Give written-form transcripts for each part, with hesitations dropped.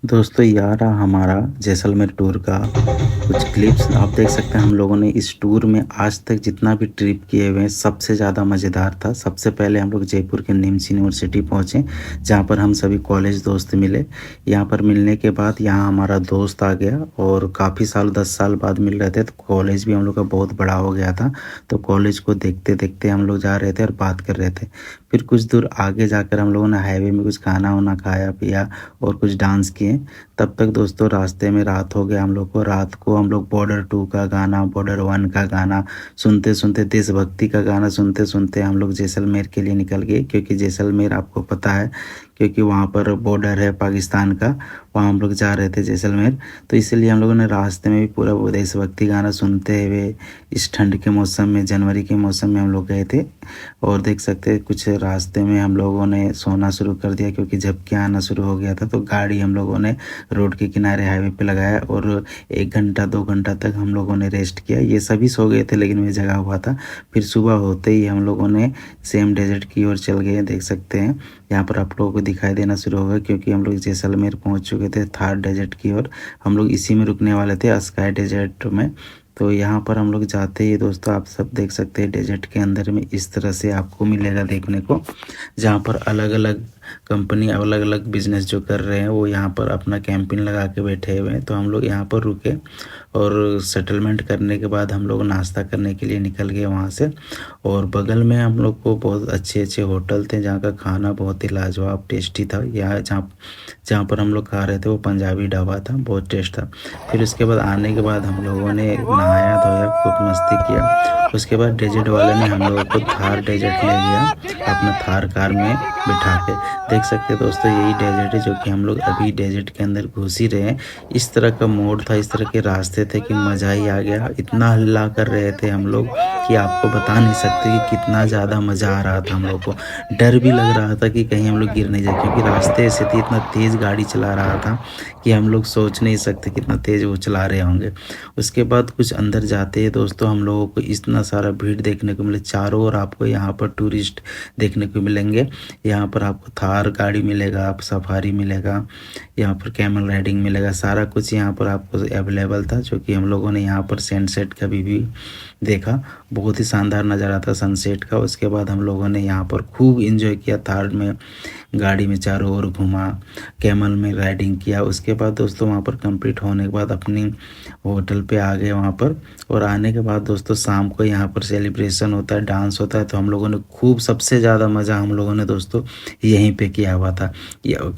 दोस्तों ये आ रहा हमारा जैसलमेर टूर का कुछ क्लिप्स आप देख सकते हैं। हम लोगों ने इस टूर में आज तक जितना भी ट्रिप किए हुए हैं सबसे ज़्यादा मज़ेदार था। सबसे पहले हम लोग जयपुर के निम्स यूनिवर्सिटी पहुँचे, जहाँ पर हम सभी कॉलेज दोस्त मिले। यहाँ पर मिलने के बाद यहाँ हमारा दोस्त आ गया और काफ़ी साल 10 साल बाद मिल रहे थे, तो कॉलेज भी हम लोग का बहुत बड़ा हो गया था। तो कॉलेज को देखते देखते हम लोग जा रहे थे और बात कर रहे थे। फिर कुछ दूर आगे जाकर हम लोगों ने हाईवे में कुछ खाना वाना खाया पिया और कुछ डांस किए। तब तक दोस्तों रास्ते में रात हो गया। हम लोग को रात को हम लोग बॉर्डर 2 का गाना, बॉर्डर 1 का गाना सुनते सुनते, देशभक्ति का गाना सुनते सुनते हम लोग जैसलमेर के लिए निकल गए, क्योंकि जैसलमेर आपको पता है, क्योंकि वहाँ पर बॉर्डर है पाकिस्तान का। वहाँ हम लोग जा रहे थे जैसलमेर, तो इसलिए हम लोगों ने रास्ते में भी पूरा वो देशभक्ति गाना सुनते हुए इस ठंड के मौसम में, जनवरी के मौसम में हम लोग गए थे। और देख सकते हैं कुछ रास्ते में हम लोगों ने सोना शुरू कर दिया, क्योंकि झपकियाँ आना शुरू हो गया था। तो गाड़ी हम लोगों ने रोड के किनारे हाईवे पे लगाया और 1 घंटा 2 घंटा तक हम लोगों ने रेस्ट किया। ये सभी सो गए थे लेकिन मैं जगा हुआ था। फिर सुबह होते ही हम लोगों ने सेम डेजर्ट की ओर चल गए। देख सकते हैं यहाँ पर आप लोगों को दिखाई देना शुरू होगा, क्योंकि हम लोग जैसलमेर पहुँच चुके थे थार डेजर्ट की ओर। हम लोग इसी में रुकने वाले थे, स्काई डेजर्ट में। तो यहाँ पर हम लोग जाते ही दोस्तों आप सब देख सकते हैं डेजर्ट के अंदर में इस तरह से आपको मिलेगा देखने को, जहाँ पर अलग अलग कंपनी अलग अलग बिजनेस जो कर रहे हैं वो यहाँ पर अपना कैंपिंग लगा के बैठे हुए हैं। तो हम लोग यहाँ पर रुके और सेटलमेंट करने के बाद हम लोग नाश्ता करने के लिए निकल गए वहाँ से। और बगल में हम लोग को बहुत अच्छे अच्छे होटल थे, जहाँ का खाना बहुत ही लाजवाब टेस्टी था। यहाँ जहाँ जहाँ पर हम लोग खा रहे थे वो पंजाबी ढाबा था, बहुत टेस्ट था। फिर उसके बाद आने के बाद हम लोगों ने नहाया धोया, खूब मस्ती किया। उसके बाद डेजर्ट वाले ने हम लोगों को थार डेजर्ट ले गया अपना थार कार में बिठा के। देख सकते हैं दोस्तों यही डेजर्ट है जो कि हम लोग अभी डेजर्ट के अंदर घुस ही रहे हैं। इस तरह का मोड़ था, इस तरह के रास्ते थे कि मज़ा ही आ गया। इतना हल्ला कर रहे थे हम लोग कि आपको बता नहीं सकते कि कितना ज़्यादा मज़ा आ रहा था। हम लोग को डर भी लग रहा था कि कहीं हम लोग गिर नहीं जाए, क्योंकि रास्ते ऐसे थे, इतना तेज़ गाड़ी चला रहा था कि हम लोग सोच नहीं सकते कितना तेज़ वो चला रहे होंगे। उसके बाद कुछ अंदर जाते हैं दोस्तों हम लोगों को इतना सारा भीड़ देखने को मिले। चारों ओर आपको यहाँ पर टूरिस्ट देखने को मिलेंगे। यहाँ पर आपको थार गाड़ी मिलेगा, आप सफारी मिलेगा, यहाँ पर कैमल राइडिंग मिलेगा, सारा कुछ यहाँ पर आपको अवेलेबल था। जो कि हम लोगों ने यहाँ पर सनसेट का भी देखा, बहुत ही शानदार नज़ारा था सनसेट का। उसके बाद हम लोगों ने यहाँ पर खूब इंजॉय किया, थार में गाड़ी में चारों ओर घूमा, कैमल में राइडिंग किया। उसके बाद दोस्तों वहाँ पर कंप्लीट होने के बाद अपनी होटल पे आ गए वहाँ पर। और आने के बाद दोस्तों शाम को यहाँ पर सेलिब्रेशन होता है, डांस होता है। तो हम लोगों ने खूब सबसे ज़्यादा मज़ा हम लोगों ने दोस्तों यहीं पे किया हुआ था।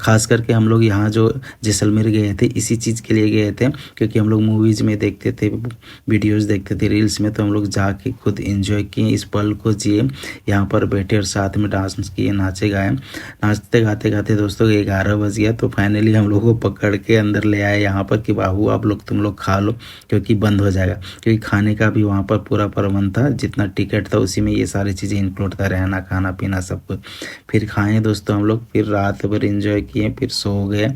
खास करके हम लोग यहाँ जो जैसलमेर गए थे इसी चीज़ के लिए गए थे, क्योंकि हम लोग मूवीज़ में देखते थे, वीडियोज़ देखते थे, रील्स में। तो हम लोग जाके खुद इंजॉय किए, इस पल को जिए, यहाँ पर बैठे और साथ में डांस किए, नाचे गाए। नाचते गाते गाते दोस्तों 11 बज गया। तो फाइनली हम लोग को पकड़ के अंदर ले आए यहाँ पर कि बाबू आप लोग तुम लोग खा लो, क्योंकि बंद हो जाएगा। क्योंकि खाने का भी वहाँ पर पूरा प्रबंध था, जितना टिकट था उसी में ये सारी चीज़ें इंक्लूड था, रहना खाना पीना सब कुछ। फिर खाएँ दोस्तों हम लोग, फिर रात भर इंजॉय किए, फिर सो गए।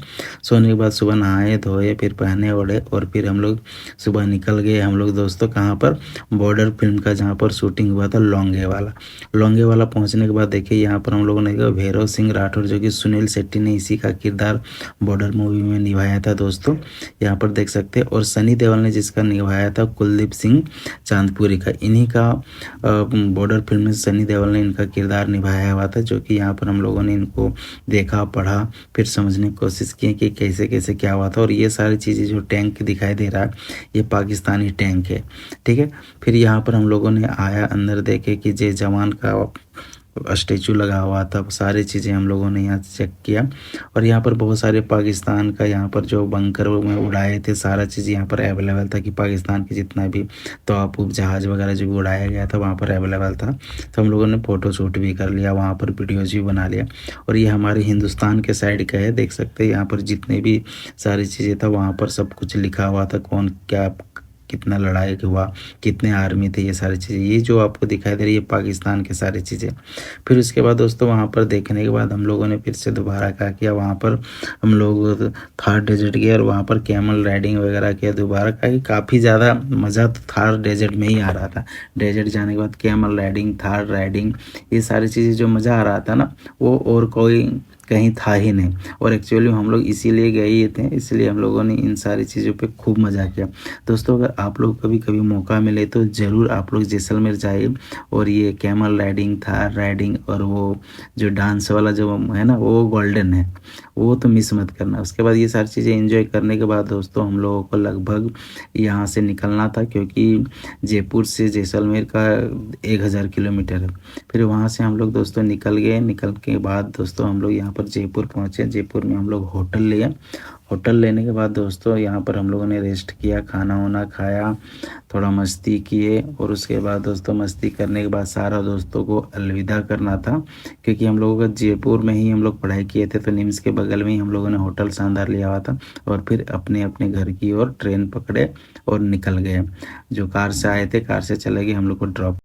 सोने के बाद सुबह नहाए धोए, फिर पहने ओढ़े और फिर हम लोग सुबह निकल गए। हम लोग दोस्तों कहाँ पर, बॉर्डर फिल्म का जहाँ पर शूटिंग हुआ था लौंगे वाला। लौंगे वाला पहुँचने के बाद देखिए यहाँ पर हम लोगों ने देखा भैरव सिंह राठौर, जो कि सुनील शेट्टी ने इसी का किरदार बॉर्डर मूवी में निभाया था दोस्तों, यहाँ पर देख सकते हैं। और सनी देओल ने जिसका निभाया था कुलदीप सिंह चांदपुरी का, इन्हीं का बॉर्डर फिल्म में सनी देओल ने इनका किरदार निभाया हुआ था। जो कि यहाँ पर हम लोगों ने इनको देखा, पढ़ा, फिर समझने की कोशिश की कि कैसे कैसे क्या हुआ था। और ये सारी चीज़ें जो टैंक दिखाई दे रहा है ये पाकिस्तानी टैंक है, ठीक है। फिर यहाँ पर हम लोगों ने आया अंदर, देखे कि जय जवान का स्टेचू लगा हुआ था, सारी चीज़ें हम लोगों ने यहाँ चेक किया। और यहाँ पर बहुत सारे पाकिस्तान का यहाँ पर जो बंकर में उड़ाए थे सारा चीज़ यहाँ पर अवेलेबल था, कि पाकिस्तान के जितना भी तोप जहाज़ वगैरह जो भी उड़ाया गया था वहाँ पर अवेलेबल था। तो हम लोगों ने फ़ोटो शूट भी कर लिया, वहाँ पर वीडियोज़ भी बना लिया। और ये हमारे हिंदुस्तान के साइड का है, देख सकते हैं यहाँ पर जितने भी सारी चीज़ें था वहाँ पर सब कुछ लिखा हुआ था, कौन क्या कितना लड़ाई हुआ, कितने आर्मी थे, ये सारी चीज़ें। ये जो आपको दिखाई दे रही है पाकिस्तान की सारी चीज़ें। फिर उसके बाद दोस्तों वहाँ पर देखने के बाद हम लोगों ने फिर से दोबारा क्या किया, वहाँ पर हम लोग थार डेजर्ट गए और वहाँ पर कैमल राइडिंग वगैरह किया दोबारा का, कि काफ़ी ज़्यादा मज़ा तो थार डेजर्ट में ही आ रहा था। डेजर्ट जाने के बाद कैमल राइडिंग, थार राइडिंग, ये सारी चीज़ें जो मज़ा आ रहा था ना वो और कोई कहीं था ही नहीं। और एक्चुअली हम लोग इसीलिए गए ही थे, इसलिए हम लोगों ने इन सारी चीज़ों पे खूब मज़ा किया। दोस्तों अगर आप लोग कभी-कभी मौका मिले तो ज़रूर आप लोग जैसलमेर जाइए। और ये कैमल राइडिंग, थार राइडिंग और वो जो डांस वाला जो है ना वो गोल्डन है, वो तो मिस मत करना। उसके बाद ये सारी चीज़ें एंजॉय करने के बाद दोस्तों हम लोगों को लगभग यहाँ से निकलना था, क्योंकि जयपुर से जैसलमेर का 1000 किलोमीटर है। फिर वहाँ से हम लोग दोस्तों निकल गए। निकल के बाद दोस्तों हम लोग यहाँ पर जयपुर पहुँचे। जयपुर में हम लोग होटल लिए। होटल लेने के बाद दोस्तों यहाँ पर हम लोगों ने रेस्ट किया, खाना वाना खाया, थोड़ा मस्ती किए। और उसके बाद दोस्तों मस्ती करने के बाद सारा दोस्तों को अलविदा करना था, क्योंकि हम लोगों का जयपुर में ही हम लोग पढ़ाई किए थे, तो निम्स के बगल में ही हम लोगों ने होटल शानदार लिया हुआ था। और फिर अपने अपने घर की ओर ट्रेन पकड़े और निकल गए। जो कार से आए थे कार से चले गए, हम लोग को ड्रॉप